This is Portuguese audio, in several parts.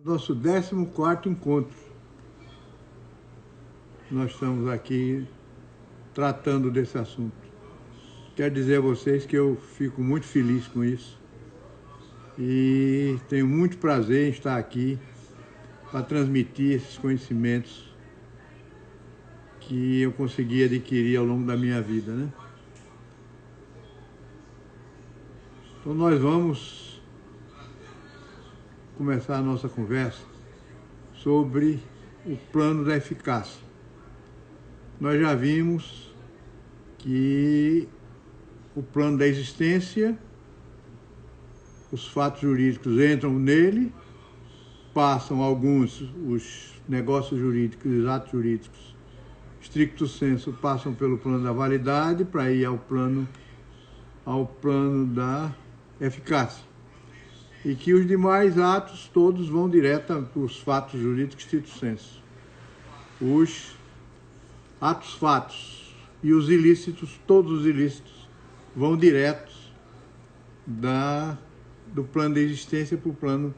Nosso 14º encontro. Nós estamos aqui tratando desse assunto. Quero dizer a vocês que eu fico muito feliz com isso e tenho muito prazer em estar aqui para transmitir esses conhecimentos que eu consegui adquirir ao longo da minha vida, né? Então nós vamos começar a nossa conversa sobre o plano da eficácia. Nós já vimos que o plano da existência, os fatos jurídicos entram nele, passam os negócios jurídicos, os atos jurídicos, stricto sensu, passam pelo plano da validade para ir ao plano da eficácia. E que os demais atos todos vão direto para os fatos jurídicos stricto sensu. Os fatos e os ilícitos, todos os ilícitos, vão diretos do plano da existência para o plano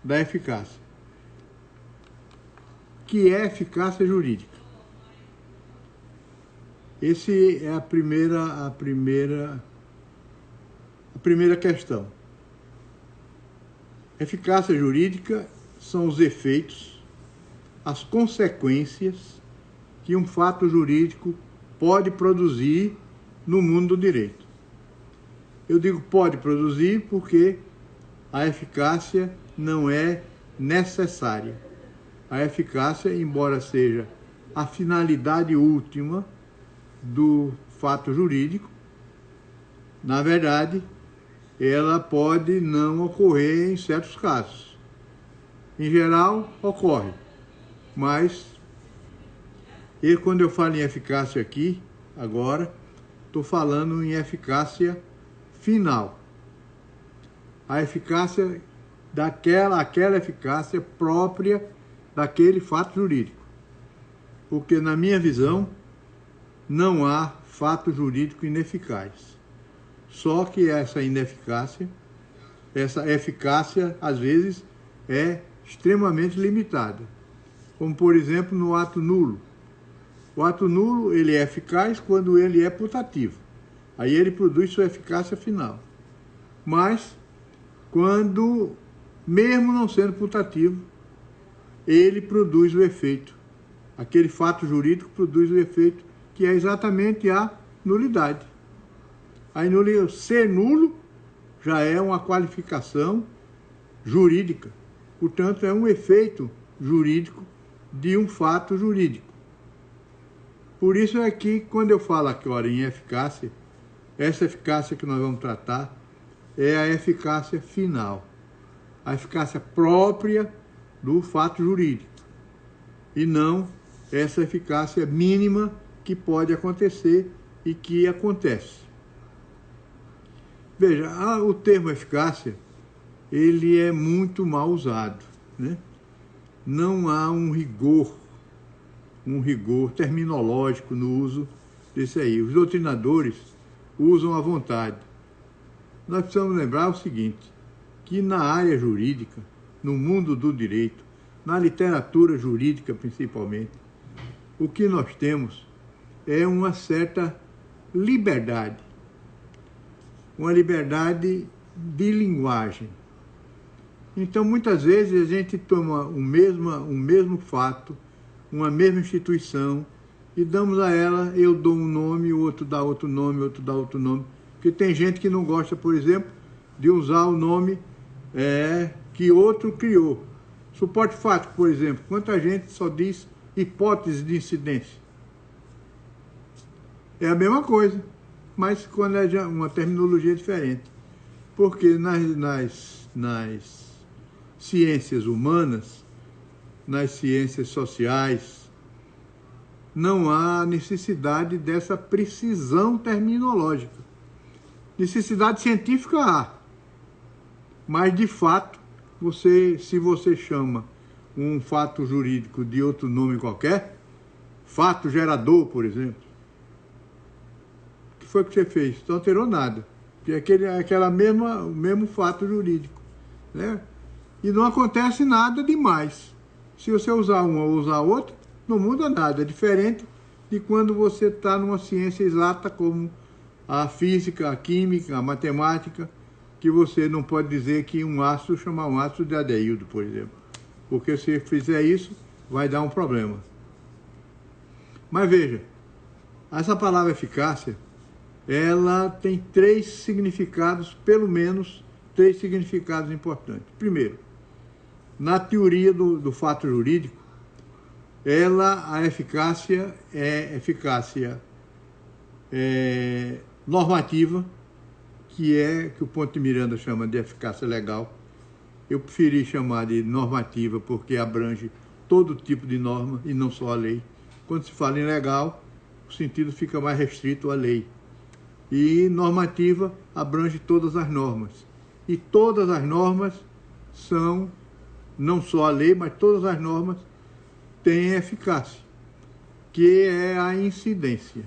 da eficácia. Que é eficácia jurídica? Essa é a primeira questão. Eficácia jurídica são os efeitos, as consequências que um fato jurídico pode produzir no mundo do direito. Eu digo pode produzir porque a eficácia não é necessária. A eficácia, embora seja a finalidade última do fato jurídico, na verdade, ela pode não ocorrer em certos casos. Em geral, ocorre, mas quando eu falo em eficácia aqui, agora, estou falando em eficácia final. A eficácia aquela eficácia própria daquele fato jurídico. Porque, na minha visão, não há fato jurídico ineficaz. Só que essa eficácia, às vezes, é extremamente limitada. Como, por exemplo, no ato nulo. O ato nulo, ele é eficaz quando ele é putativo. Aí ele produz sua eficácia final. Mas, quando, mesmo não sendo putativo, ele produz o efeito. Aquele fato jurídico produz o efeito, que é exatamente a nulidade. Aí, ser nulo já é uma qualificação jurídica. Portanto, é um efeito jurídico de um fato jurídico. Por isso é que, quando eu falo agora em eficácia, essa eficácia que nós vamos tratar é a eficácia final. A eficácia própria do fato jurídico. E não essa eficácia mínima que pode acontecer e que acontece. Veja, o termo eficácia, ele é muito mal usado, né? Não há um rigor terminológico no uso desse aí. Os doutrinadores usam à vontade. Nós precisamos lembrar o seguinte, que na área jurídica, no mundo do direito, na literatura jurídica principalmente, o que nós temos é uma certa liberdade. Uma liberdade de linguagem. Então, muitas vezes, a gente toma o mesmo fato, uma mesma instituição, e damos a ela, eu dou um nome, o outro dá outro nome, outro dá outro nome. Porque tem gente que não gosta, por exemplo, de usar o nome que outro criou. Suporte fático, por exemplo. Quanta gente só diz hipótese de incidência? É a mesma coisa, mas quando é uma terminologia diferente. Porque nas ciências humanas, nas ciências sociais, não há necessidade dessa precisão terminológica. Necessidade científica há, mas de fato, se você chama um fato jurídico de outro nome qualquer, fato gerador, por exemplo, o que foi que você fez? Não alterou nada, porque é o mesmo fato jurídico, né? e não acontece nada demais. Se você usar uma ou usar outra, não muda nada. É diferente de quando você está numa ciência exata como a física, a química, a matemática, que você não pode dizer que um ácido chamar um ácido de aldeído, por exemplo. Porque se fizer isso, vai dar um problema. Mas veja, essa palavra eficácia, ela tem 3 significados, pelo menos 3 significados importantes. Primeiro, na teoria do fato jurídico, a eficácia é eficácia normativa, que o Ponte de Miranda chama de eficácia legal. Eu preferi chamar de normativa porque abrange todo tipo de norma e não só a lei. Quando se fala em legal, o sentido fica mais restrito à lei. E normativa abrange todas as normas. E todas as normas são, não só a lei, mas todas as normas têm eficácia, que é a incidência.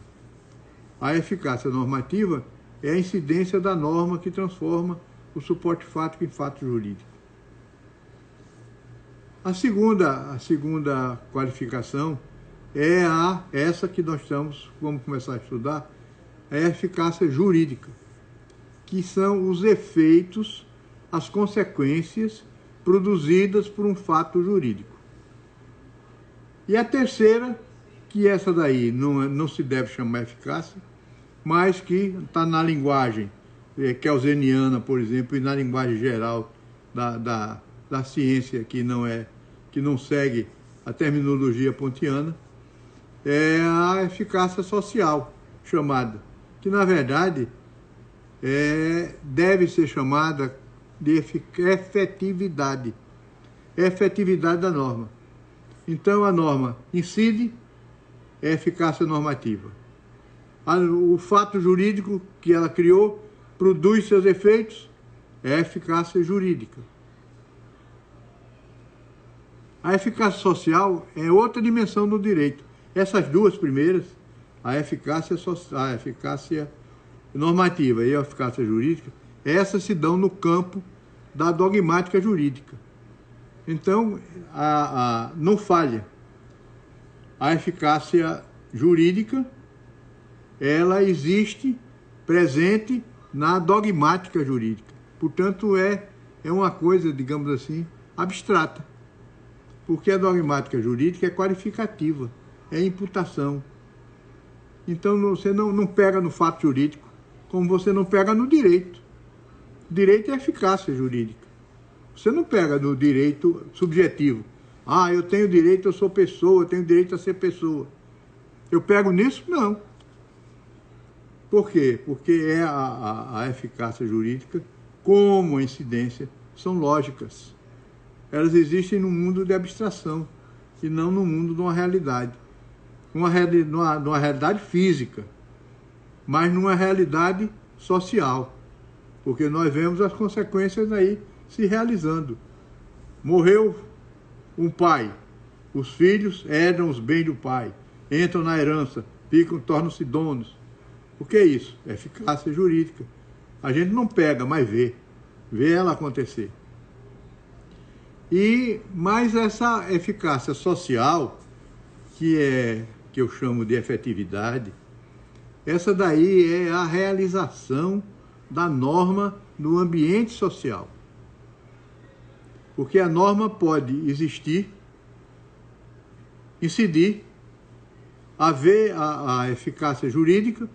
A eficácia normativa é a incidência da norma que transforma o suporte fático em fato jurídico. A segunda qualificação é essa que nós vamos começar a estudar, é a eficácia jurídica, que são os efeitos, as consequências produzidas por um fato jurídico. E a terceira, que essa daí não se deve chamar eficácia, mas que está na linguagem kelseniana, por exemplo, e na linguagem geral da ciência, que não segue a terminologia pontiana, é a eficácia social, chamada, que na verdade deve ser chamada de efetividade, efetividade da norma. Então a norma incide, é eficácia normativa. O fato jurídico que ela criou produz seus efeitos, é eficácia jurídica. A eficácia social é outra dimensão do direito. Essas duas primeiras, a eficácia normativa e a eficácia jurídica, essas se dão no campo da dogmática jurídica. Então, não falha. A eficácia jurídica, ela existe presente na dogmática jurídica. Portanto, é uma coisa, digamos assim, abstrata. Porque a dogmática jurídica é qualificativa, é imputação. Então, você não pega no fato jurídico, como você não pega no direito. Direito é eficácia jurídica. Você não pega no direito subjetivo. Eu tenho direito, eu sou pessoa, eu tenho direito a ser pessoa. Eu pego nisso? Não. Por quê? Porque a eficácia jurídica, como a incidência, são lógicas. Elas existem no mundo de abstração e não no mundo de uma realidade. Numa realidade física, mas numa realidade social. Porque nós vemos as consequências aí se realizando. Morreu um pai, os filhos herdam os bens do pai, entram na herança, tornam-se donos. O que é isso? É eficácia jurídica. A gente não pega, mas vê ela acontecer. Mas essa eficácia social, que eu chamo de efetividade, essa daí é a realização da norma no ambiente social. Porque a norma pode existir, incidir, haver a eficácia jurídica,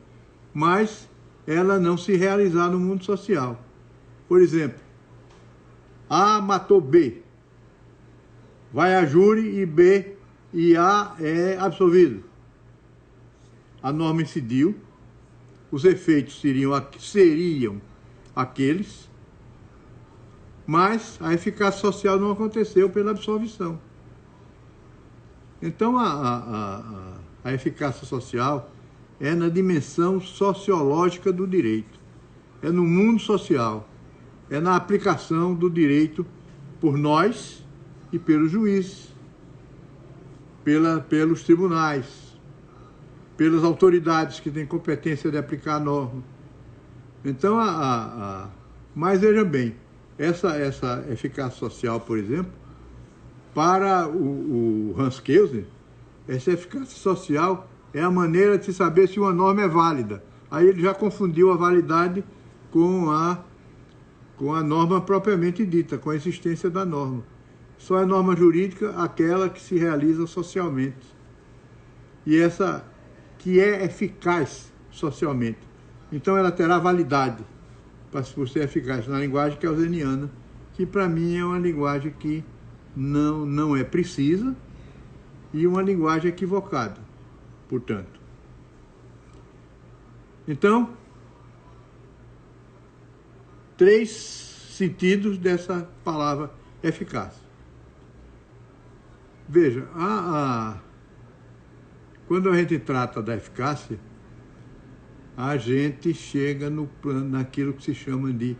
mas ela não se realizar no mundo social. Por exemplo, A matou B, vai a júri e A é absolvido. A norma incidiu, os efeitos seriam aqueles, mas a eficácia social não aconteceu pela absolvição. Então, a eficácia social é na dimensão sociológica do direito, é no mundo social, é na aplicação do direito por nós e pelos juízes, pelos tribunais, pelas autoridades que têm competência de aplicar a norma. Então, mas veja bem, essa eficácia social, por exemplo, para o Hans Kelsen, essa eficácia social é a maneira de se saber se uma norma é válida. Aí ele já confundiu a validade com a norma propriamente dita, com a existência da norma. Só é norma jurídica aquela que se realiza socialmente. E essa que é eficaz socialmente. Então ela terá validade por ser eficaz na linguagem kelseniana, que para mim é uma linguagem que não é precisa e uma linguagem equivocada, portanto. Então, 3 sentidos dessa palavra eficaz. Veja, quando a gente trata da eficácia, a gente chega naquilo que se chama de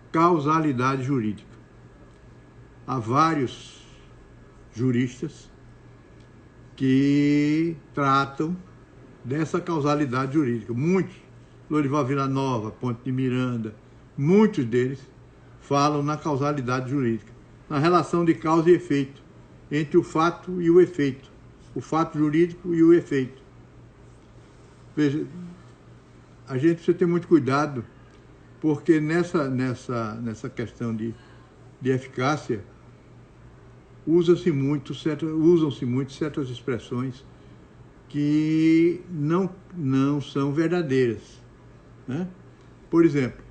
causalidade jurídica. Há vários juristas que tratam dessa causalidade jurídica. Muitos, Lorival Villanova, Ponte de Miranda, muitos deles falam na causalidade jurídica, na relação de causa e efeito, entre o fato e o efeito, o fato jurídico e o efeito. Veja, a gente precisa ter muito cuidado, porque nessa questão de eficácia, usam-se muito certas expressões que não são verdadeiras, né? Por exemplo,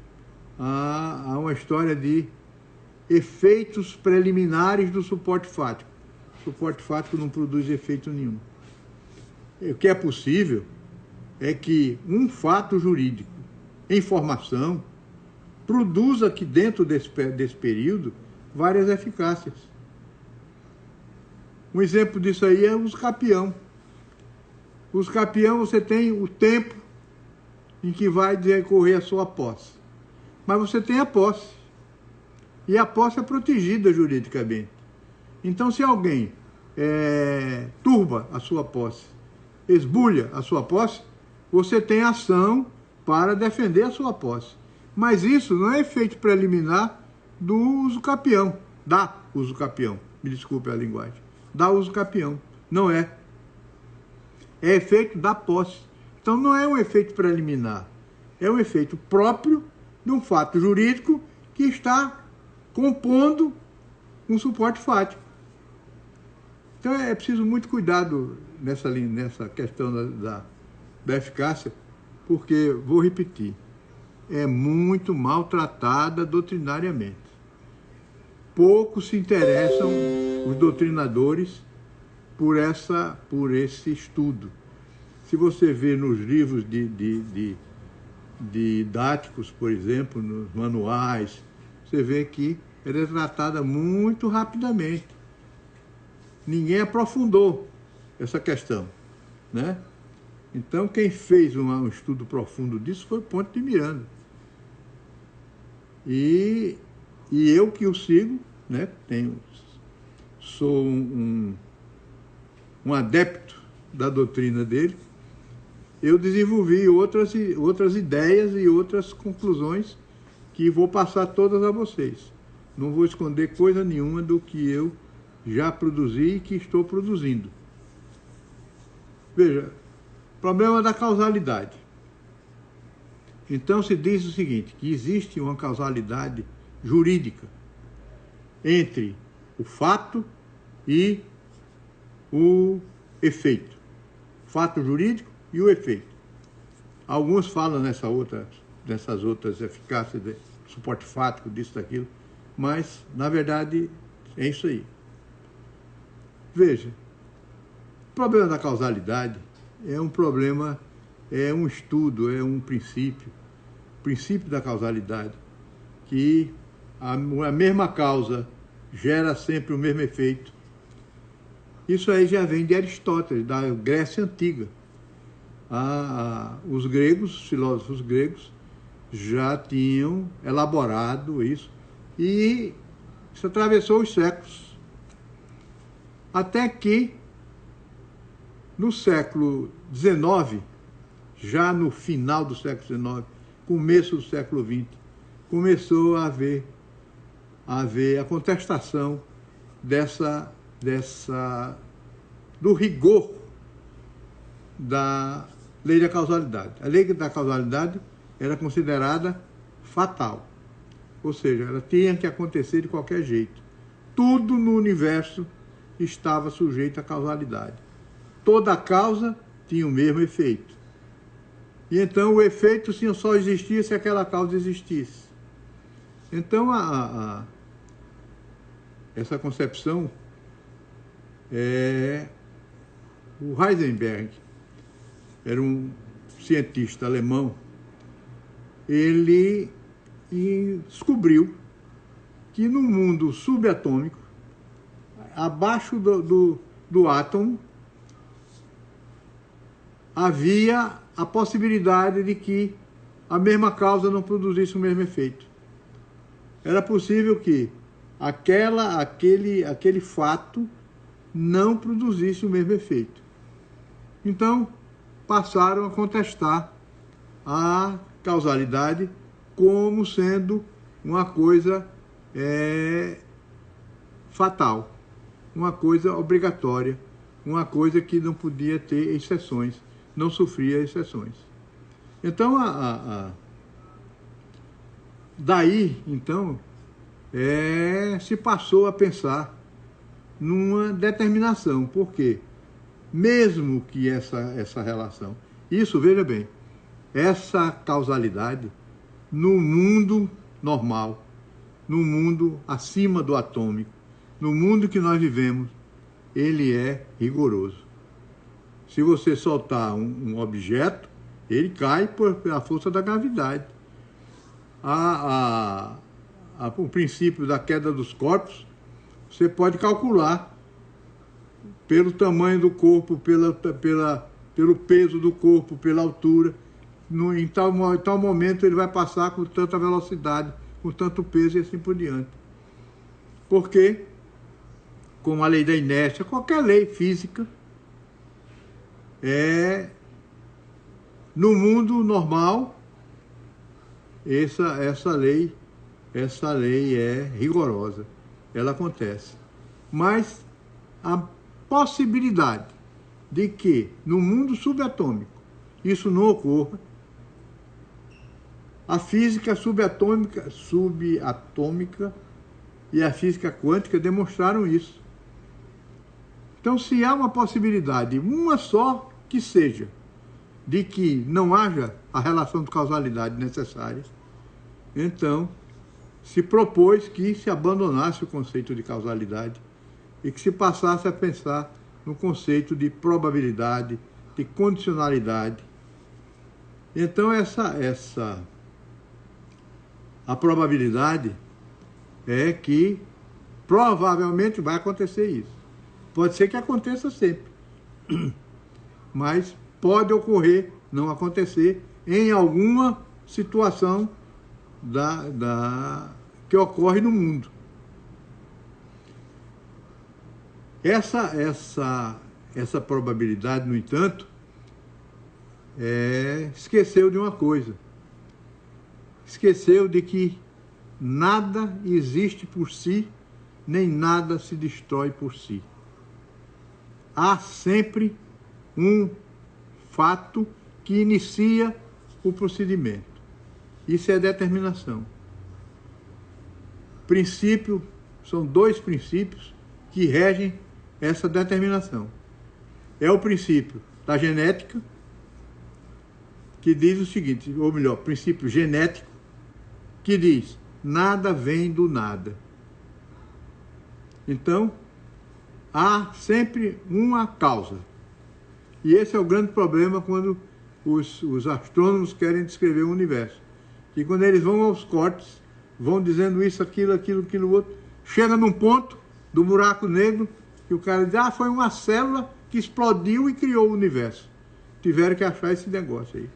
há uma história de efeitos preliminares do suporte fático. O suporte fático não produz efeito nenhum. O que é possível é que um fato jurídico em formação produza aqui dentro desse período várias eficácias. Um exemplo disso aí é o uso capião. O uso capião, você tem o tempo em que vai decorrer a sua posse. Mas você tem a posse. E a posse é protegida juridicamente. Então, se alguém turba a sua posse, esbulha a sua posse, você tem ação para defender a sua posse. Mas isso não é efeito preliminar do uso capião, da uso capião. Me desculpe a linguagem. Da uso capião. Não é. É efeito da posse. Então não é um efeito preliminar. É um efeito próprio de um fato jurídico que está compondo um suporte fático. Então é preciso muito cuidado nessa questão da eficácia, porque, vou repetir, é muito maltratada doutrinariamente. Poucos se interessam, os doutrinadores, por esse estudo. Se você vê nos livros didáticos, por exemplo, nos manuais, você vê que ela é tratada muito rapidamente. Ninguém aprofundou essa questão, né? Então, quem fez um estudo profundo disso foi Ponte de Miranda. E eu que o sigo, né? Sou um adepto da doutrina dele. Eu desenvolvi outras ideias e outras conclusões que vou passar todas a vocês. Não vou esconder coisa nenhuma do que eu já produzi e que estou produzindo. Veja, problema da causalidade. Então se diz o seguinte, que existe uma causalidade jurídica entre o fato e o efeito. Fato jurídico e o efeito. Alguns falam nessas outras eficácias de suporte fático, disso, daquilo, mas, na verdade, é isso aí. Veja, o problema da causalidade é um problema, é um estudo, é um princípio da causalidade, que a mesma causa gera sempre o mesmo efeito. Isso aí já vem de Aristóteles, da Grécia Antiga. Os filósofos gregos, já tinham elaborado isso, e isso atravessou os séculos. Até que, no século XIX, já no final do século XIX, começo do século XX, começou a haver haver a contestação do rigor da lei da causalidade. A lei da causalidade era considerada fatal, ou seja, ela tinha que acontecer de qualquer jeito. Tudo no universo estava sujeito à causalidade. Toda causa tinha o mesmo efeito. E então o efeito só existia se aquela causa existisse. Então essa concepção o Heisenberg era um cientista alemão. Ele descobriu que no mundo subatômico, abaixo do átomo, havia a possibilidade de que a mesma causa não produzisse o mesmo efeito. Era possível que aquele fato não produzisse o mesmo efeito. Então, passaram a contestar a causalidade como sendo uma coisa fatal, uma coisa obrigatória, uma coisa que não podia ter exceções, não sofria exceções. Então, daí, então, se passou a pensar numa determinação, porque mesmo que essa relação, isso, veja bem, essa causalidade no mundo normal, no mundo acima do atômico, no mundo que nós vivemos, ele é rigoroso. Se você soltar um objeto, ele cai pela força da gravidade. O princípio da queda dos corpos, você pode calcular pelo tamanho do corpo, pelo peso do corpo, pela altura. Em tal momento ele vai passar com tanta velocidade, com tanto peso e assim por diante. Porque, como a lei da inércia, qualquer lei física, no mundo normal, essa lei é rigorosa, ela acontece. Mas a possibilidade de que no mundo subatômico isso não ocorra, a física subatômica e a física quântica demonstraram isso. Então, se há uma possibilidade, uma só que seja, de que não haja a relação de causalidade necessária, então se propôs que se abandonasse o conceito de causalidade e que se passasse a pensar no conceito de probabilidade, de condicionalidade. Então a probabilidade é que provavelmente vai acontecer isso. Pode ser que aconteça sempre, mas pode ocorrer não acontecer em alguma situação que ocorre no mundo. Essa probabilidade, no entanto, esqueceu de uma coisa. Esqueceu de que nada existe por si, nem nada se destrói por si. Há sempre um fato que inicia o procedimento. Isso é determinação. Princípio, são dois princípios que regem essa determinação. É o princípio da genética, que diz o seguinte, ou melhor, princípio genético, que diz, nada vem do nada. Então, há sempre uma causa. E esse é o grande problema quando os astrônomos querem descrever o universo. E quando eles vão aos cortes, vão dizendo isso, aquilo, outro, chega num ponto do buraco negro que o cara diz, foi uma célula que explodiu e criou o universo. Tiveram que achar esse negócio aí.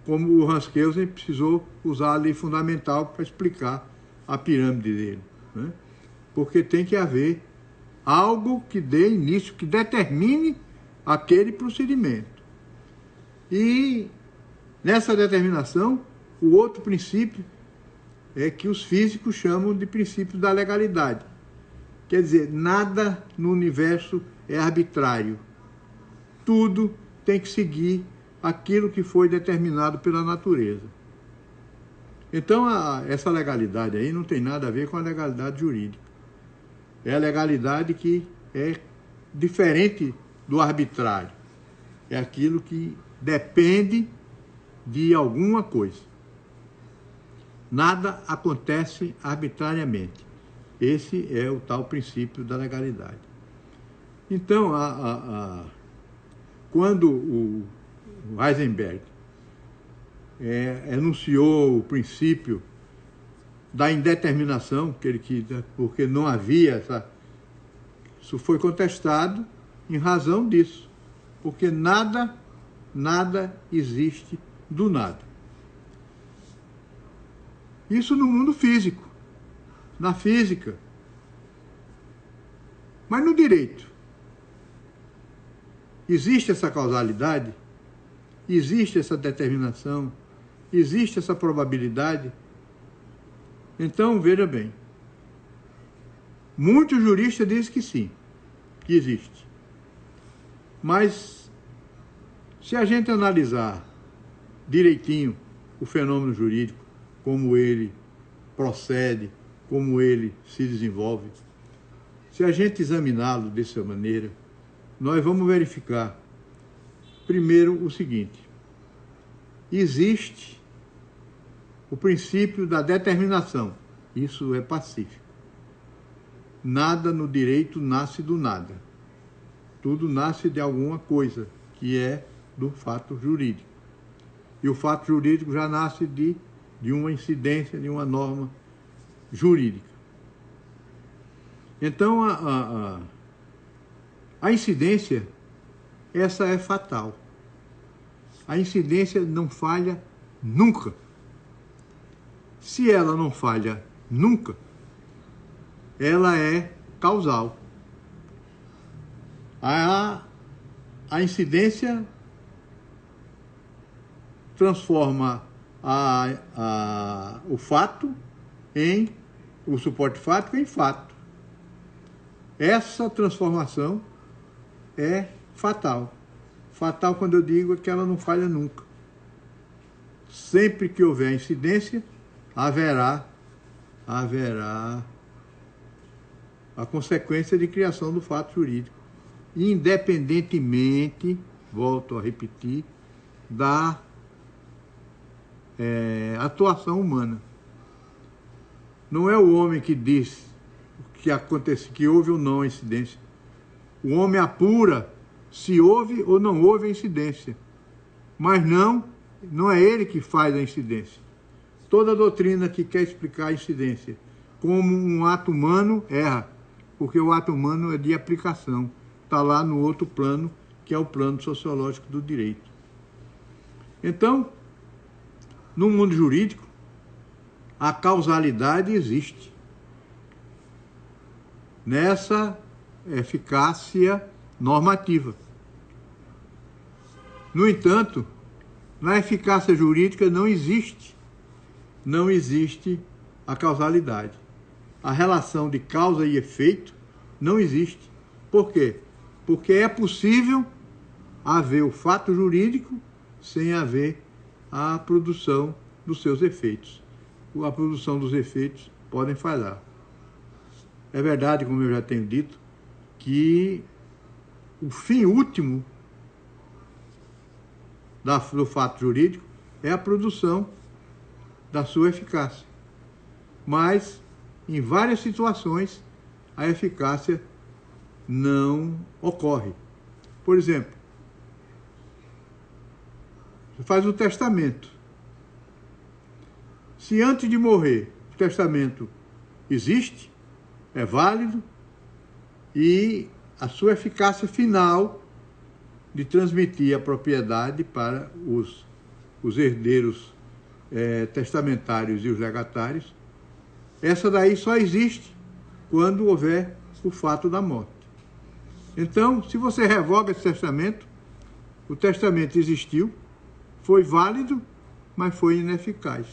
Como o Hans Kelsen precisou usar a lei fundamental para explicar a pirâmide dele, né? Porque tem que haver algo que dê início, que determine aquele procedimento. E nessa determinação, o outro princípio é que os físicos chamam de princípio da legalidade. Quer dizer, nada no universo é arbitrário. Tudo tem que seguir aquilo que foi determinado pela natureza. Então, essa legalidade aí não tem nada a ver com a legalidade jurídica. É a legalidade que é diferente do arbitrário. É aquilo que depende de alguma coisa. Nada acontece arbitrariamente. Esse é o tal princípio da legalidade. Então, quando o Heisenberg enunciou o princípio da indeterminação, porque não havia isso foi contestado em razão disso, porque nada existe do nada. Isso no mundo físico, na física. Mas no direito, existe essa causalidade? Existe essa determinação? Existe essa probabilidade? Então, veja bem, muitos juristas dizem que sim, que existe. Mas, se a gente analisar direitinho o fenômeno jurídico, como ele procede, como ele se desenvolve, se a gente examiná-lo dessa maneira, nós vamos verificar, primeiro, o seguinte: existe o princípio da determinação. Isso é pacífico. Nada no direito nasce do nada. Tudo nasce de alguma coisa, que é do fato jurídico. E o fato jurídico já nasce de uma incidência, de uma norma jurídica. Então, a incidência, essa é fatal. A incidência não falha nunca. Se ela não falha nunca, ela é causal. A incidência transforma o fato o suporte fático em fato. Essa transformação é fatal. Fatal, quando eu digo, é que ela não falha nunca. Sempre que houver incidência, haverá a consequência de criação do fato jurídico, independentemente, volto a repetir, da atuação humana. Não é o homem que diz que acontece, que houve ou não a incidência. O homem apura se houve ou não houve a incidência. Mas não é ele que faz a incidência. Toda doutrina que quer explicar a incidência como um ato humano erra, porque o ato humano é de aplicação. Está lá no outro plano, que é o plano sociológico do direito. Então, no mundo jurídico, a causalidade existe. Nessa eficácia normativa. No entanto, na eficácia jurídica não existe a causalidade. A relação de causa e efeito não existe. Por quê? Porque é possível haver o fato jurídico sem haver a produção dos seus efeitos. A produção dos efeitos podem falhar. É verdade, como eu já tenho dito, que o fim último do fato jurídico é a produção da sua eficácia. Mas, em várias situações, a eficácia não ocorre. Por exemplo, você faz o testamento. Se antes de morrer o testamento existe, é válido, e a sua eficácia final de transmitir a propriedade para os herdeiros testamentários e os legatários, essa daí só existe quando houver o fato da morte. Então, se você revoga esse testamento, o testamento existiu, foi válido, mas foi ineficaz.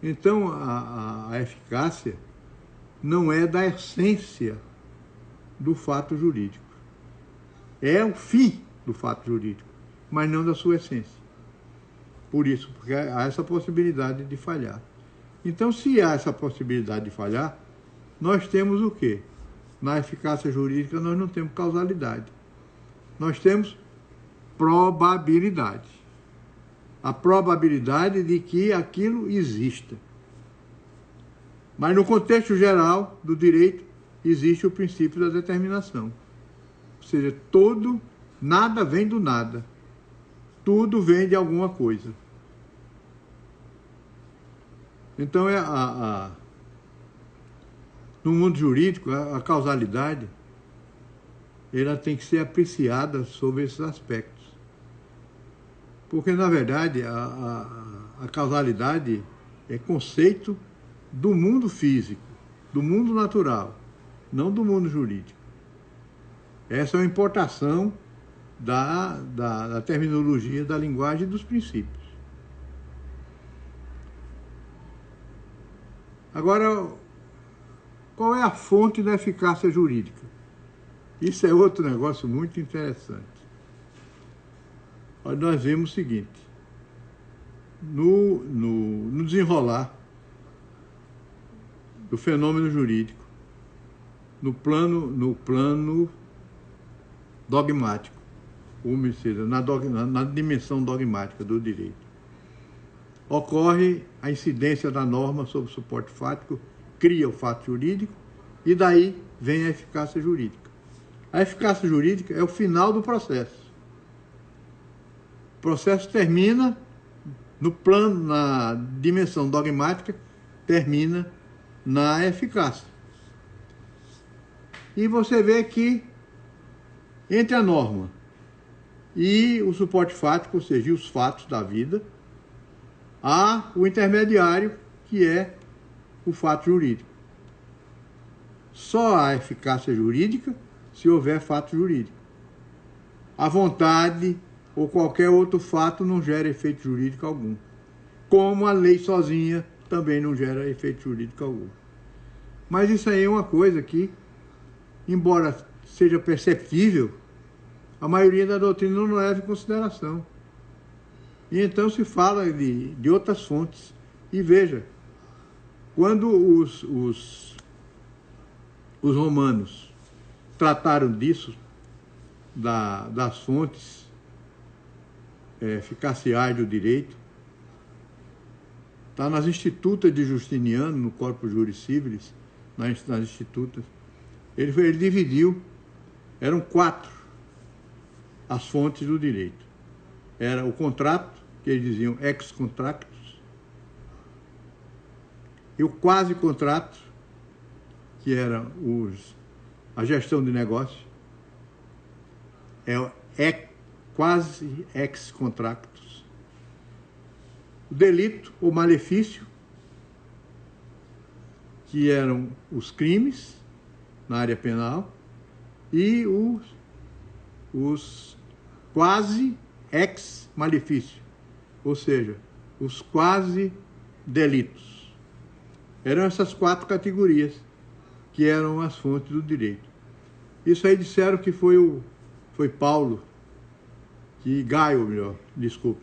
Então, a eficácia não é da essência do fato jurídico. É o fim do fato jurídico, mas não da sua essência. Por isso, porque há essa possibilidade de falhar. Então, se há essa possibilidade de falhar, nós temos o quê? Na eficácia jurídica, nós não temos causalidade. Nós temos probabilidade. A probabilidade de que aquilo exista. Mas no contexto geral do direito, existe o princípio da determinação. Ou seja, nada vem do nada. Tudo vem de alguma coisa. Então, no mundo jurídico, a causalidade ela tem que ser apreciada sobre esses aspectos. Porque, na verdade, a causalidade é conceito do mundo físico, do mundo natural, não do mundo jurídico. Essa é uma importação da terminologia, da linguagem e dos princípios. Agora, qual é a fonte da eficácia jurídica? Isso é outro negócio muito interessante. Nós vemos o seguinte, no desenrolar do fenômeno jurídico, no plano dogmático, ou seja, na dimensão dogmática do direito, ocorre a incidência da norma sobre o suporte fático, cria o fato jurídico, e daí vem a eficácia jurídica. A eficácia jurídica é o final do processo. O processo termina no plano, na dimensão dogmática, termina na eficácia. E você vê que entre a norma e o suporte fático, ou seja, os fatos da vida, há o intermediário, que é o fato jurídico. Só há eficácia jurídica se houver fato jurídico. A vontade ou qualquer outro fato não gera efeito jurídico algum. Como a lei sozinha também não gera efeito jurídico algum. Mas isso aí é uma coisa que, embora seja perceptível, a maioria da doutrina não leva em consideração. E então se fala de outras fontes. E veja, quando os romanos trataram disso, das fontes eficaciais do direito, está nas Institutas de Justiniano, no Corpus Juris Civilis, nas Institutas, ele dividiu, eram 4 as fontes do direito. Era o contrato, que eles diziam ex contractus, e o quasi contrato, que era a gestão de negócio, quasi ex contractus, o delito ou malefício, que eram os crimes na área penal, e os quasi ex malefício, ou seja, os quase delitos. Eram essas 4 categorias que eram as fontes do direito. Isso aí disseram que foi Paulo,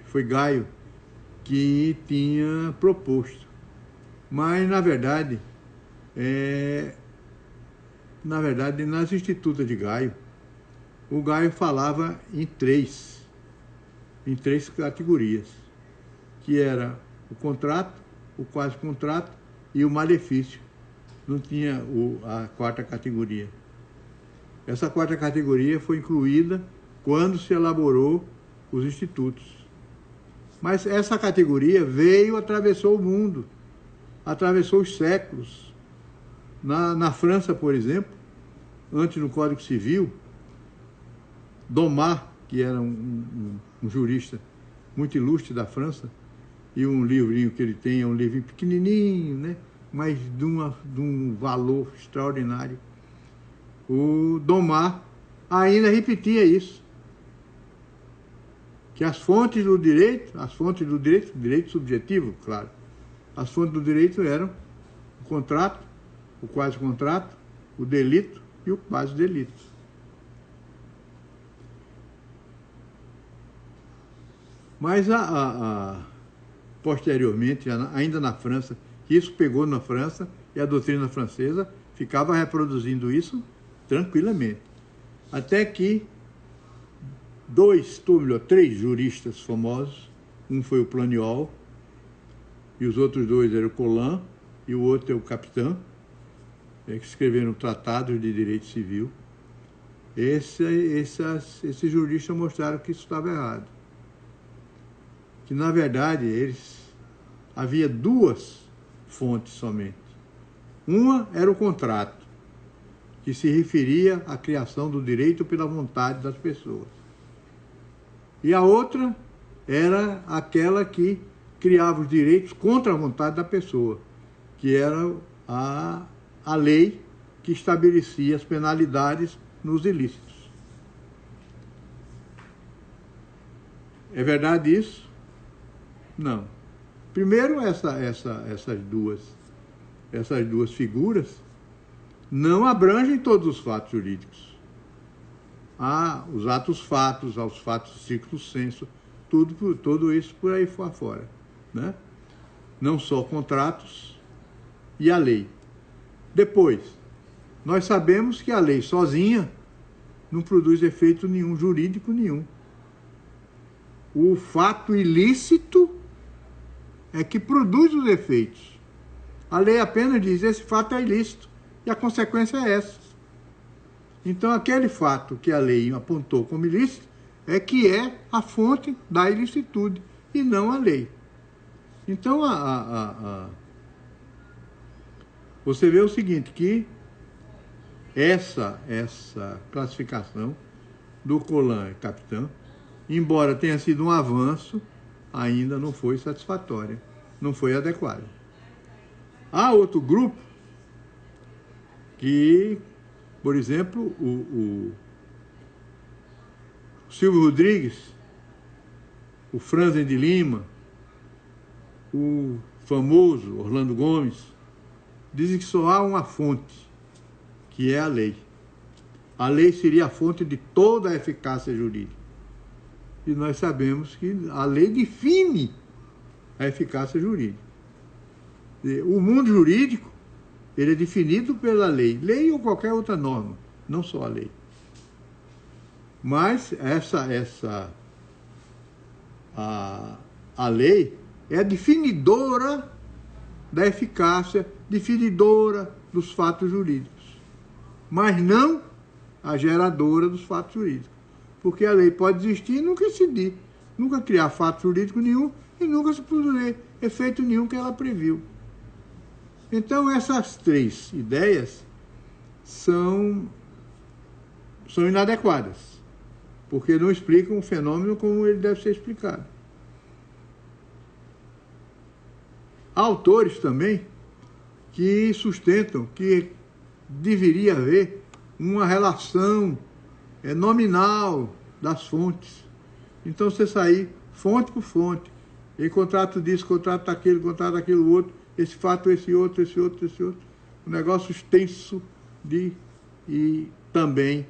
foi Gaio que tinha proposto. Mas, na verdade, nas Institutas de Gaio, o Gaio falava em três categorias, que era o contrato, o quase contrato e o malefício. Não tinha a 4ª categoria. Essa 4ª categoria foi incluída quando se elaborou os institutos. Mas essa categoria atravessou o mundo, atravessou os séculos. Na França, por exemplo, antes do Código Civil, Domar, que era um jurista muito ilustre da França, e um livrinho que ele tem é um livrinho pequenininho, né? Mas de um valor extraordinário. O Domar ainda repetia isso, que as fontes do direito, direito subjetivo, claro, As fontes do direito eram o contrato, o quasi-contrato, o delito e o quasi-delito. Mas posteriormente, ainda na França, isso pegou na França e a doutrina francesa ficava reproduzindo isso tranquilamente. Até que três juristas famosos, um foi o Planiol, e os outros dois eram o Colin, e o outro é o Capitão, que escreveram tratados de direito civil. Esses juristas mostraram que isso estava errado. Que, na verdade, havia duas fontes somente. Uma era o contrato, que se referia à criação do direito pela vontade das pessoas. E a outra era aquela que criava os direitos contra a vontade da pessoa, que era a lei que estabelecia as penalidades nos ilícitos. É verdade isso? Não. Primeiro, essas duas figuras não abrangem todos os fatos jurídicos. Os atos fatos, aos fatos stricto sensu, tudo isso por aí fora, né? Não só contratos e a lei. Depois, nós sabemos que a lei sozinha não produz efeito nenhum, jurídico nenhum. O fato ilícito é que produz os efeitos. A lei apenas diz, esse fato é ilícito, e a consequência é essa. Então, aquele fato que a lei apontou como ilícito é que é a fonte da ilicitude, e não a lei. Então, você vê o seguinte, que essa classificação do Colin e Capitão, embora tenha sido um avanço, ainda não foi satisfatória, não foi adequada. Há outro grupo que, por exemplo, o Silvio Rodrigues, o Franzen de Lima, o famoso Orlando Gomes, dizem que só há uma fonte, que é a lei. A lei seria a fonte de toda a eficácia jurídica. E nós sabemos que a lei define a eficácia jurídica. O mundo jurídico, ele é definido pela lei ou qualquer outra norma, não só a lei. Mas a lei é a definidora da eficácia, definidora dos fatos jurídicos, mas não a geradora dos fatos jurídicos. Porque a lei pode existir e nunca incidir, nunca criar fato jurídico nenhum e nunca se produzir efeito nenhum que ela previu. Então, essas três ideias são inadequadas, porque não explicam o fenômeno como ele deve ser explicado. Há autores também que sustentam que deveria haver uma relação nominal das fontes. Então, você sair fonte por fonte, e contrato disso, contrato daquilo outro, esse fato, esse outro, um negócio extenso e também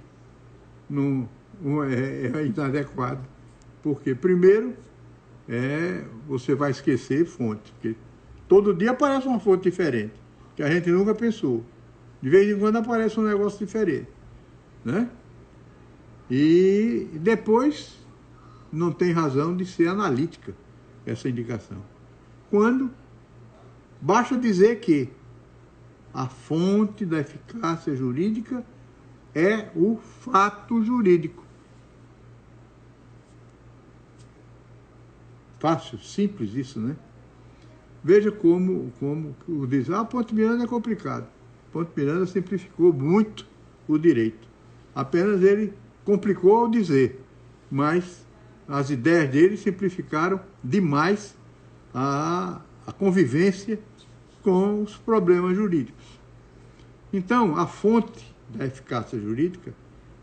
não é inadequado. Porque, primeiro, você vai esquecer fonte, porque todo dia aparece uma fonte diferente, que a gente nunca pensou. De vez em quando aparece um negócio diferente, né? E depois não tem razão de ser analítica essa indicação. Quando basta dizer que a fonte da eficácia jurídica é o fato jurídico. Fácil, simples isso, né? Veja como diz, Ponte Miranda é complicado. Ponte Miranda simplificou muito o direito. Apenas ele complicou ao dizer, mas as ideias dele simplificaram demais a convivência com os problemas jurídicos. Então, a fonte da eficácia jurídica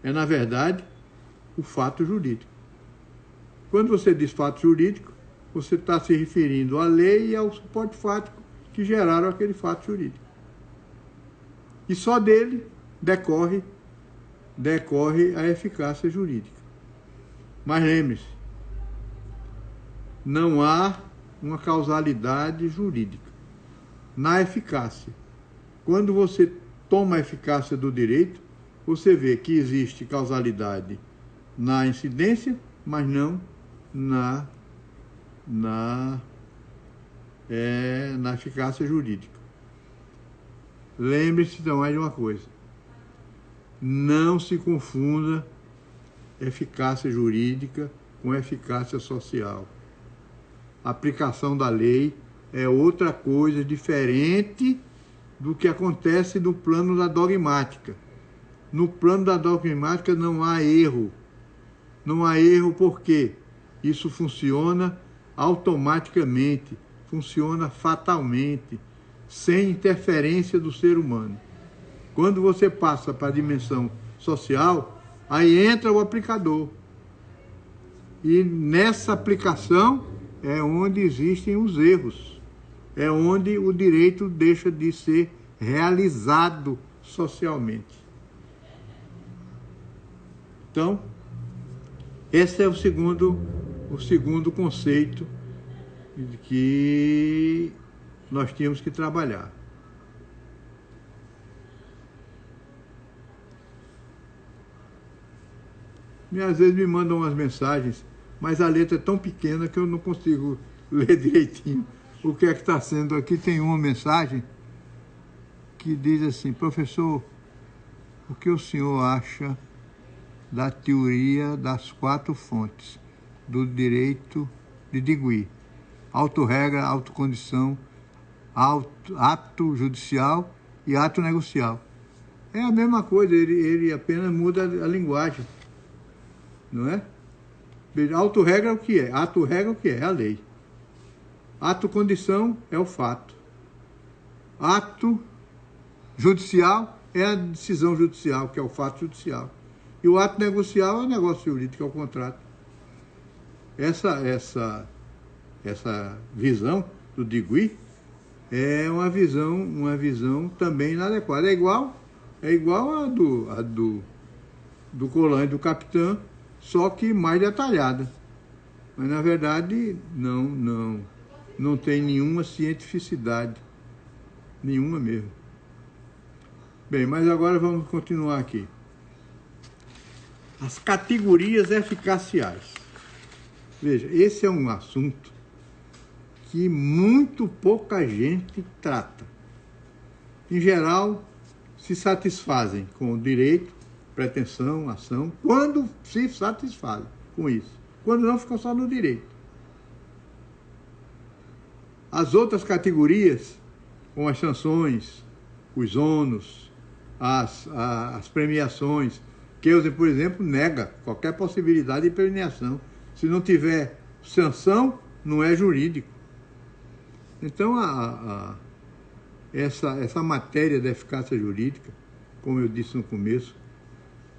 é, na verdade, o fato jurídico. Quando você diz fato jurídico, você está se referindo à lei e ao suporte fático que geraram aquele fato jurídico. E só dele decorre a eficácia jurídica. Mas lembre-se, não há uma causalidade jurídica na eficácia. Quando você toma a eficácia do direito, você vê que existe causalidade na incidência, mas não na eficácia jurídica. Lembre-se também de uma coisa: não se confunda eficácia jurídica com eficácia social. A aplicação da lei é outra coisa diferente do que acontece no plano da dogmática. No plano da dogmática não há erro. Não há erro porque isso funciona automaticamente, funciona fatalmente, sem interferência do ser humano. Quando você passa para a dimensão social, aí entra o aplicador. E nessa aplicação é onde existem os erros. É onde o direito deixa de ser realizado socialmente. Então, esse é o segundo conceito que nós tínhamos que trabalhar. E às vezes me mandam umas mensagens, mas a letra é tão pequena que eu não consigo ler direitinho o que é que está sendo. Aqui tem uma mensagem que diz assim: professor, o que o senhor acha da teoria das 4 fontes do direito de Digui? Auto-regra, autocondição, ato judicial e ato negocial. É a mesma coisa, ele apenas muda a linguagem, não é? Auto-regra é o que é? Ato-regra é o que é? É a lei. Ato-condição é o fato. Ato judicial é a decisão judicial, que é o fato judicial. E o ato negocial é o negócio jurídico, é o contrato. Essa visão do Digui é uma visão também inadequada. É igual a do Colan e do Capitão, só que mais detalhada. Mas, na verdade, não tem nenhuma cientificidade. Nenhuma mesmo. Bem, mas agora vamos continuar aqui. As categorias eficaciais. Veja, esse é um assunto que muito pouca gente trata. Em geral, se satisfazem com o direito, pretensão, ação, quando se satisfazem com isso. Quando não, ficam só no direito. As outras categorias, como as sanções, os ônus, as premiações, que, por exemplo, nega qualquer possibilidade de premiação. Se não tiver sanção, não é jurídico. Então, essa matéria da eficácia jurídica, como eu disse no começo,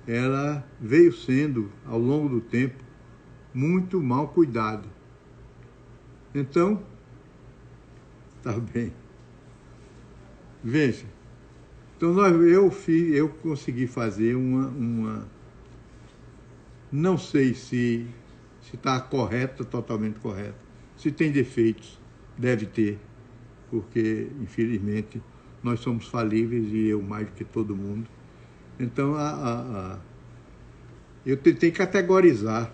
ela veio sendo, ao longo do tempo, muito mal cuidada. Então, tá bem. Veja, então eu consegui fazer uma não sei se está correta, totalmente correta. Se tem defeitos, deve ter, porque, infelizmente, nós somos falíveis e eu mais do que todo mundo. Então, eu tentei categorizar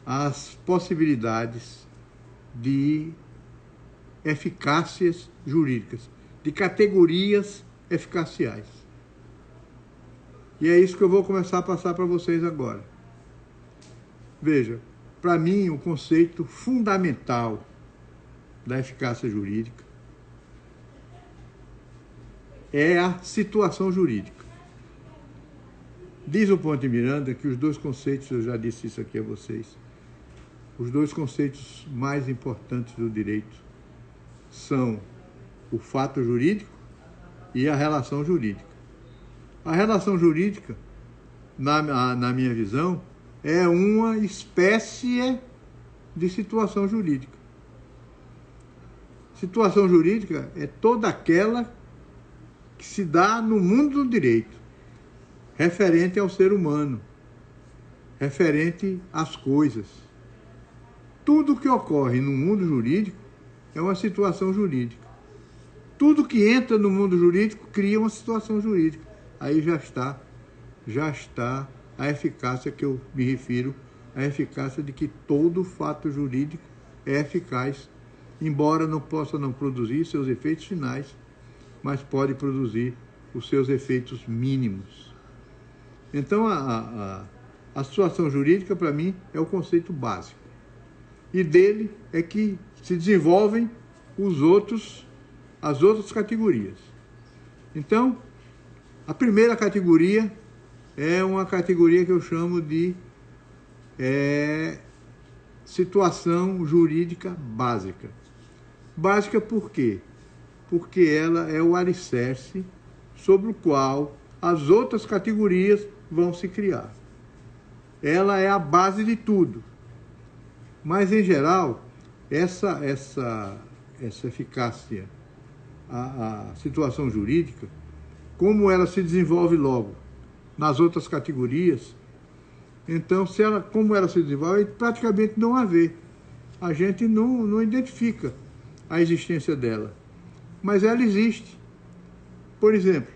as possibilidades de eficácias jurídicas, de categorias eficaciais. E é isso que eu vou começar a passar para vocês agora. Veja, para mim, o conceito fundamental da eficácia jurídica é a situação jurídica. Diz o Ponte Miranda que os dois conceitos, eu já disse isso aqui a vocês, os dois conceitos mais importantes do direito são o fato jurídico e a relação jurídica. A relação jurídica, na minha visão, é uma espécie de situação jurídica. Situação jurídica é toda aquela que se dá no mundo do direito, referente ao ser humano, referente às coisas. Tudo que ocorre no mundo jurídico é uma situação jurídica. Tudo que entra no mundo jurídico cria uma situação jurídica. Aí já está a eficácia que eu me refiro, a eficácia de que todo fato jurídico é eficaz, embora não possa não produzir seus efeitos finais, mas pode produzir os seus efeitos mínimos. Então, a situação jurídica, para mim, é o conceito básico. E dele é que se desenvolvem as outras categorias. Então, a primeira categoria é uma categoria que eu chamo de situação jurídica básica. Básica por quê? Porque ela é o alicerce sobre o qual as outras categorias vão se criar. Ela é a base de tudo. Mas, em geral, essa eficácia, a situação jurídica, como ela se desenvolve logo nas outras categorias, então, como ela se desenvolve, praticamente não a vê. A gente não identifica a existência dela. Mas ela existe. Por exemplo,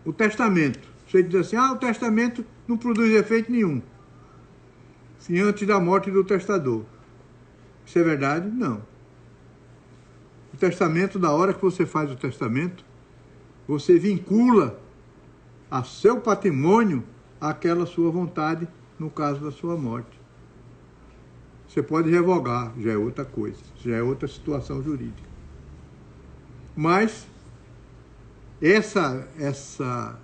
o testamento. Você diz assim, o testamento não produz efeito nenhum se antes da morte do testador. Isso é verdade? Não. O testamento, da hora que você faz o testamento, você vincula a seu patrimônio àquela sua vontade, no caso da sua morte. Você pode revogar, já é outra coisa, já é outra situação jurídica. Mas essa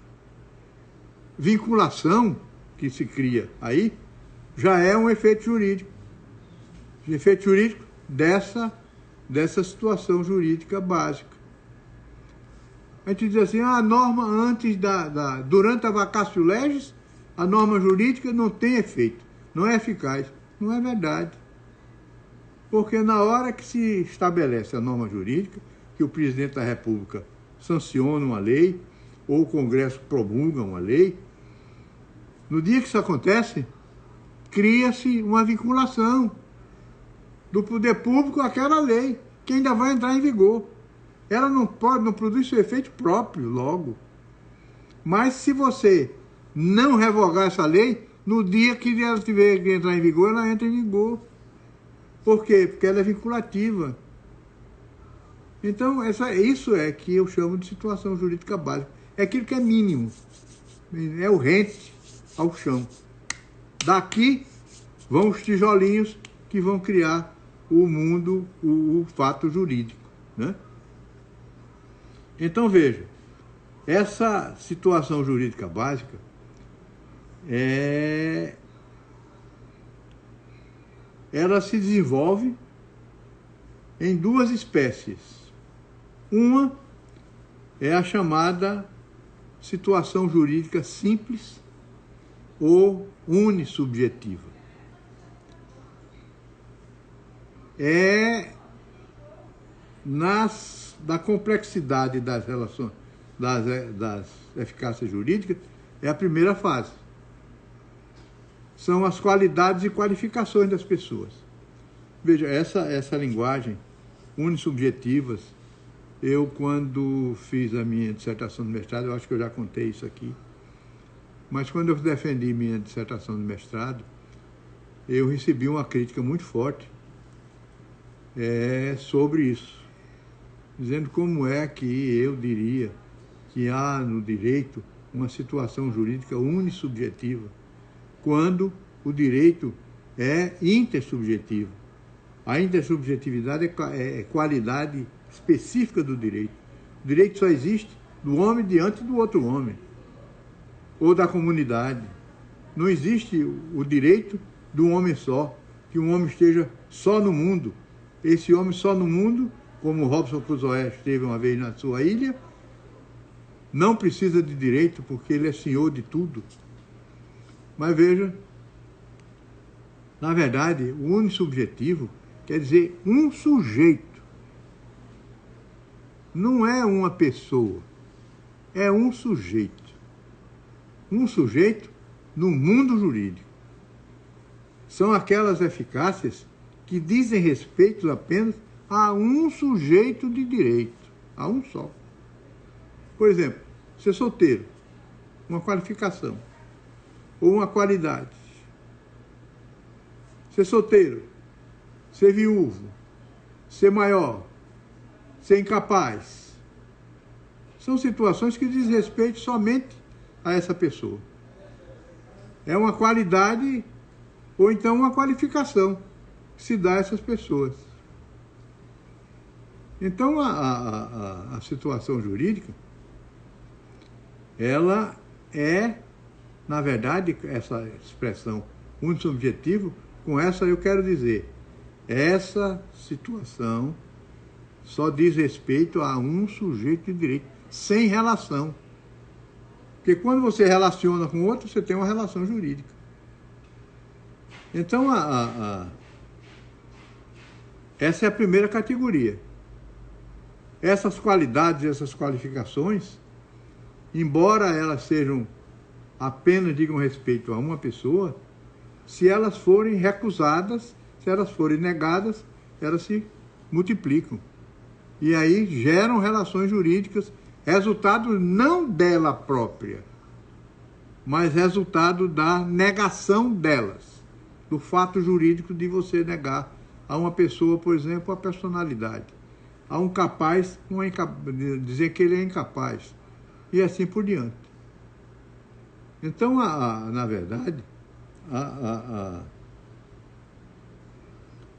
vinculação que se cria aí já é um efeito jurídico. Efeito jurídico dessa situação jurídica básica. A gente diz assim, a norma durante a vacatio legis, a norma jurídica não tem efeito, não é eficaz. Não é verdade. Porque na hora que se estabelece a norma jurídica, que o presidente da República sanciona uma lei, ou o Congresso promulga uma lei, no dia que isso acontece, cria-se uma vinculação do poder público àquela lei, que ainda vai entrar em vigor. Ela não produz seu efeito próprio logo. Mas se você não revogar essa lei, no dia que ela tiver que entrar em vigor, ela entra em vigor. Por quê? Porque ela é vinculativa. Então, isso é que eu chamo de situação jurídica básica. É aquilo que é mínimo. É o rente ao chão. Daqui vão os tijolinhos que vão criar o mundo, o fato jurídico, né? Então, veja, essa situação jurídica básica ela se desenvolve em duas espécies. Uma é a chamada situação jurídica simples ou unissubjetiva. Da complexidade das relações, das eficácias jurídicas, é a primeira fase. São as qualidades e qualificações das pessoas. Veja, essa linguagem unissubjetivas, eu, quando fiz a minha dissertação de mestrado, eu acho que eu já contei isso aqui, mas quando eu defendi minha dissertação de mestrado, eu recebi uma crítica muito forte sobre isso, dizendo como é que eu diria que há no direito uma situação jurídica unissubjetiva, quando o direito é intersubjetivo. A intersubjetividade é qualidade específica do direito. O direito só existe do homem diante do outro homem, ou da comunidade. Não existe o direito do homem só, que um homem esteja só no mundo. Esse homem só no mundo, como Robinson Crusoe esteve uma vez na sua ilha, não precisa de direito porque ele é senhor de tudo. Mas veja, na verdade, o unissubjetivo quer dizer um sujeito. Não é uma pessoa, é um sujeito. Um sujeito no mundo jurídico. São aquelas eficácias que dizem respeito apenas a um sujeito de direito, a um só. Por exemplo, ser solteiro, uma qualificação ou uma qualidade. Ser solteiro, ser viúvo, ser maior, ser incapaz. São situações que dizem respeito somente a essa pessoa. É uma qualidade ou então uma qualificação que se dá a essas pessoas. Então, a situação jurídica, ela é, na verdade, essa expressão unissubjetivo, com essa eu quero dizer, essa situação só diz respeito a um sujeito de direito, sem relação. Porque quando você relaciona com outro, você tem uma relação jurídica. Então, essa é a primeira categoria. Essas qualidades, essas qualificações, embora elas sejam apenas digam respeito a uma pessoa, se elas forem recusadas, se elas forem negadas, elas se multiplicam. E aí geram relações jurídicas, resultado não dela própria, mas resultado da negação delas, do fato jurídico de você negar a uma pessoa, por exemplo, a personalidade, a um capaz, dizer que ele é incapaz, e assim por diante. Então, na verdade,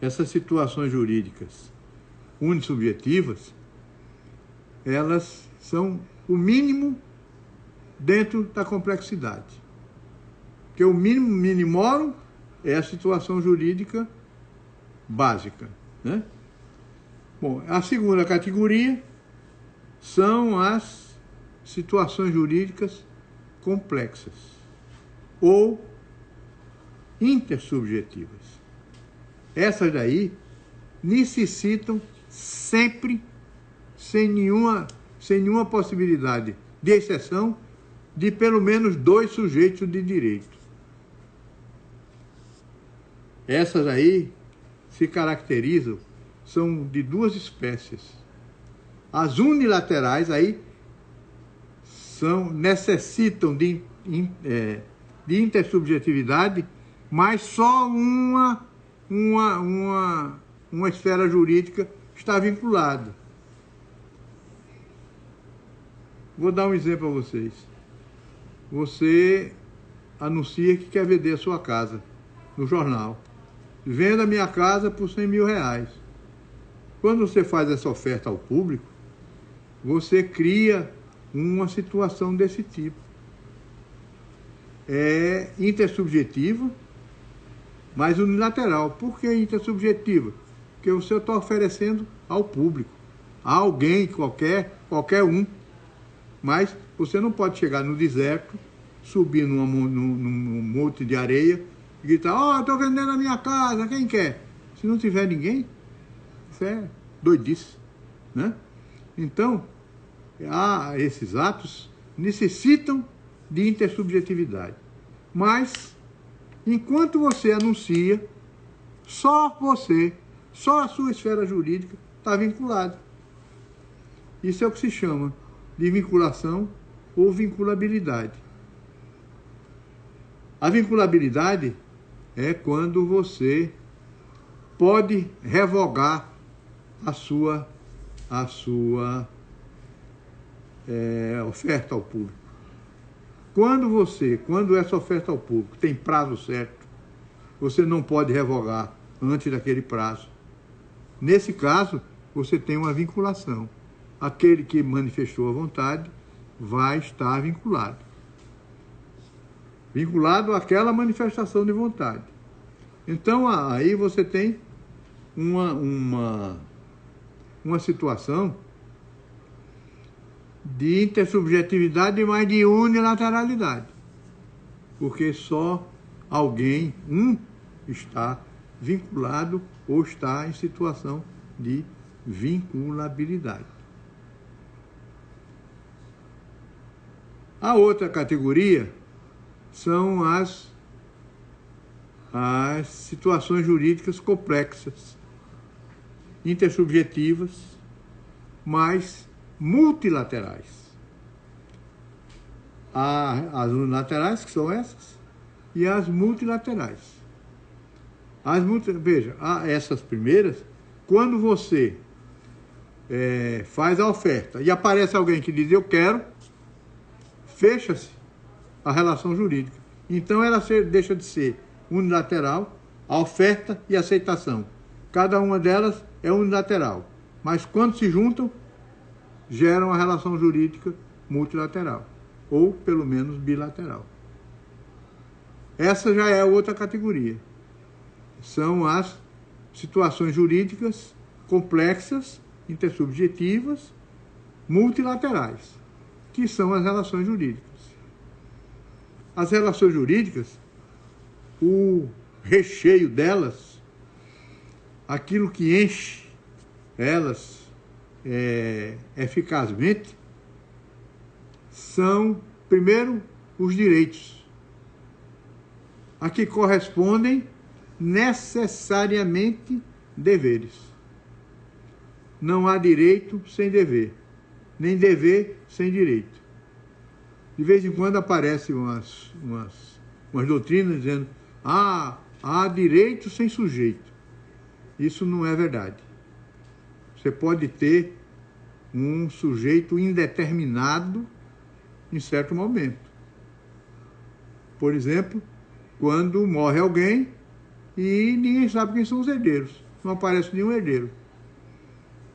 essas situações jurídicas unissubjetivas, elas são o mínimo dentro da complexidade. Porque o mínimo minimorum é a situação jurídica básica, né? Bom, a segunda categoria são as situações jurídicas complexas ou intersubjetivas. Essas daí necessitam sempre, sem nenhuma possibilidade de exceção, de pelo menos 2 sujeitos de direito. Essas aí se caracterizam, são de 2 espécies. As unilaterais aí necessitam de intersubjetividade, mas só uma esfera jurídica está vinculada. Vou dar um exemplo a vocês. Você anuncia que quer vender a sua casa no jornal. Venda minha casa por 100 mil reais. Quando você faz essa oferta ao público, você cria uma situação desse tipo. É intersubjetiva, mas unilateral. Por que intersubjetiva? Porque você está oferecendo ao público, a alguém, qualquer um. Mas você não pode chegar no deserto, subir num monte de areia e gritar: estou vendendo a minha casa, quem quer? Se não tiver ninguém, isso é doidice, né? Então, esses atos necessitam de intersubjetividade. Mas, enquanto você anuncia, só a sua esfera jurídica está vinculada. Isso é o que se chama de vinculação ou vinculabilidade. A vinculabilidade é quando você pode revogar a sua oferta ao público. Quando essa oferta ao público tem prazo certo, você não pode revogar antes daquele prazo. Nesse caso, você tem uma vinculação. Aquele que manifestou a vontade vai estar vinculado. Vinculado àquela manifestação de vontade. Então, aí você tem uma situação de intersubjetividade, mas de unilateralidade. Porque só alguém, está vinculado ou está em situação de vinculabilidade. A outra categoria são as situações jurídicas complexas, intersubjetivas, mas multilaterais. Há as unilaterais, que são essas, e as multilaterais. Veja, essas primeiras, quando você faz a oferta e aparece alguém que diz eu quero, fecha-se a relação jurídica. Então ela deixa de ser unilateral, a oferta e a aceitação. Cada uma delas é unilateral, mas quando se juntam, geram a relação jurídica multilateral, ou pelo menos bilateral. Essa já é outra categoria. São as situações jurídicas complexas, intersubjetivas, multilaterais, que são as relações jurídicas. As relações jurídicas, o recheio delas, aquilo que enche elas eficazmente, são, primeiro, os direitos, a que correspondem necessariamente deveres. Não há direito sem dever, nem dever sem direito. De vez em quando aparecem umas doutrinas dizendo há direito sem sujeito. Isso não é verdade. Você pode ter um sujeito indeterminado em certo momento. Por exemplo, quando morre alguém e ninguém sabe quem são os herdeiros. Não aparece nenhum herdeiro.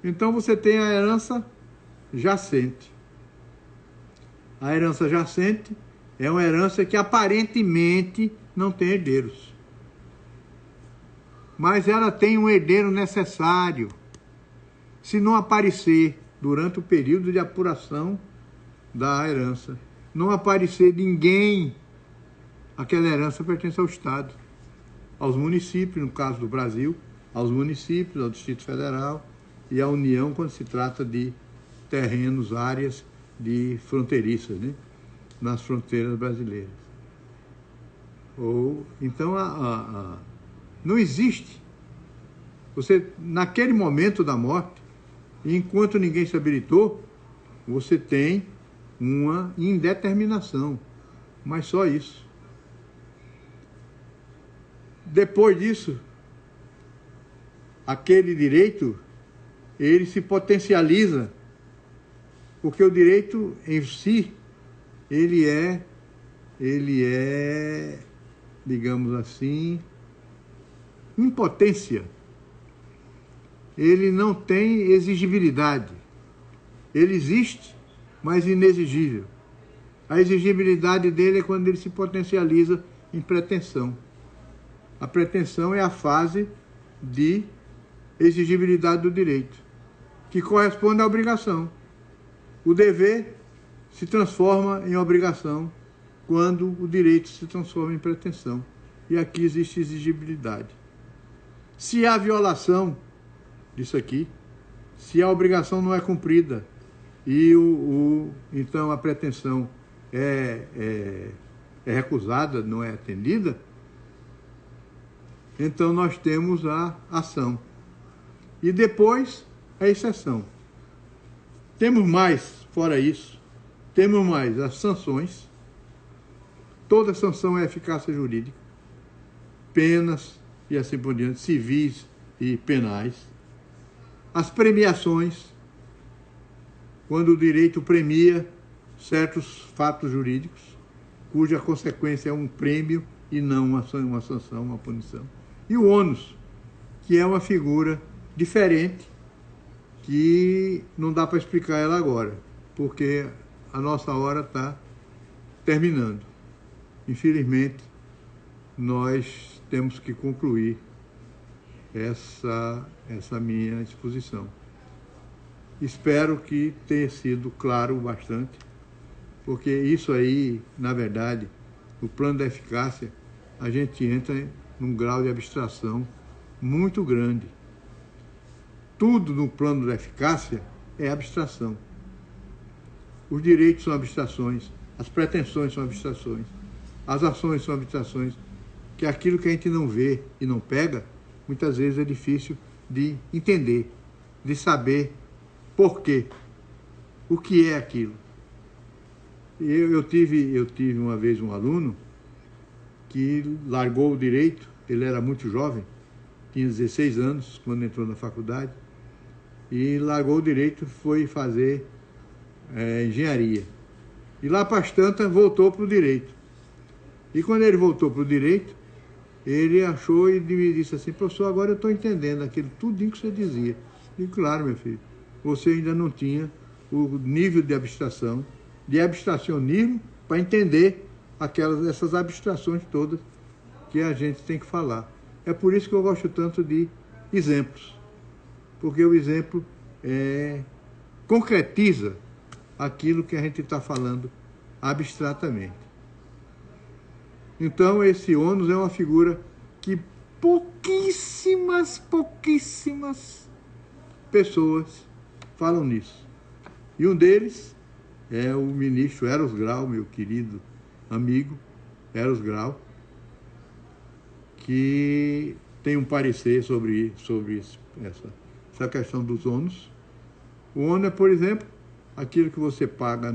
Então você tem a herança jacente. A herança jacente é uma herança que aparentemente não tem herdeiros. Mas ela tem um herdeiro necessário. Se não aparecer durante o período de apuração da herança, não aparecer ninguém, aquela herança pertence ao Estado, aos municípios, no caso do Brasil, aos municípios, ao Distrito Federal e à União, quando se trata de terrenos, áreas de fronteiriças, né? Nas fronteiras brasileiras. Então, não existe. Você, naquele momento da morte, enquanto ninguém se habilitou, você tem uma indeterminação, mas só isso. Depois disso, aquele direito, ele se potencializa, porque o direito em si, ele é, digamos assim, impotência. Ele não tem exigibilidade. Ele existe, mas inexigível. A exigibilidade dele é quando ele se potencializa em pretensão. A pretensão é a fase de exigibilidade do direito, que corresponde à obrigação. O dever se transforma em obrigação quando o direito se transforma em pretensão. E aqui existe exigibilidade. Se há violação disso aqui, se a obrigação não é cumprida e então a pretensão é recusada, não é atendida, então nós temos a ação. E depois a exceção. Temos mais, fora isso, temos mais as sanções. Toda sanção é eficácia jurídica. Penas e assim por diante, civis e penais. As premiações, quando o direito premia certos fatos jurídicos, cuja consequência é um prêmio e não uma sanção, uma punição. E o ônus, que é uma figura diferente, que não dá para explicar ela agora, porque a nossa hora está terminando. Infelizmente, nós temos que concluir essa minha exposição. Espero que tenha sido claro bastante, porque isso aí, na verdade, no plano da eficácia, a gente entra num grau de abstração muito grande. Tudo no plano da eficácia é abstração. Os direitos são abstrações, as pretensões são abstrações, as ações são abstrações, que aquilo que a gente não vê e não pega, muitas vezes é difícil de entender, de saber por quê, o que é aquilo. Eu tive uma vez um aluno que largou o direito, ele era muito jovem, tinha 16 anos quando entrou na faculdade, e largou o direito e foi fazer engenharia. E lá para as tantas voltou para o direito. E quando ele voltou para o direito, ele achou e me disse assim: professor, agora eu estou entendendo aquilo tudinho que você dizia. E claro, meu filho, você ainda não tinha o nível de abstração, de abstracionismo, para entender essas abstrações todas que a gente tem que falar. É por isso que eu gosto tanto de exemplos, porque o exemplo concretiza aquilo que a gente está falando abstratamente. Então, esse ônus é uma figura que pouquíssimas pessoas falam nisso. E um deles é o ministro Eros Grau, meu querido amigo Eros Grau, que tem um parecer sobre essa questão dos ônus. O ônus é, por exemplo, aquilo que você paga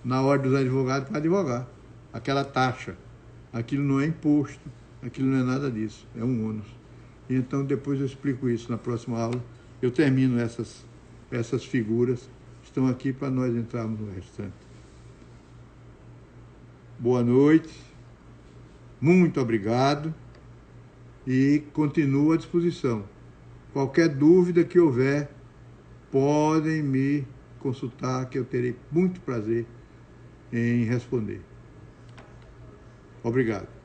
na ordem dos advogados para advogar, aquela taxa. Aquilo não é imposto, aquilo não é nada disso, é um ônus. E então depois eu explico isso na próxima aula. Eu termino essas figuras que estão aqui para nós entrarmos no restante. Boa noite, muito obrigado e continuo à disposição. Qualquer dúvida que houver, podem me consultar, que eu terei muito prazer em responder. Obrigado.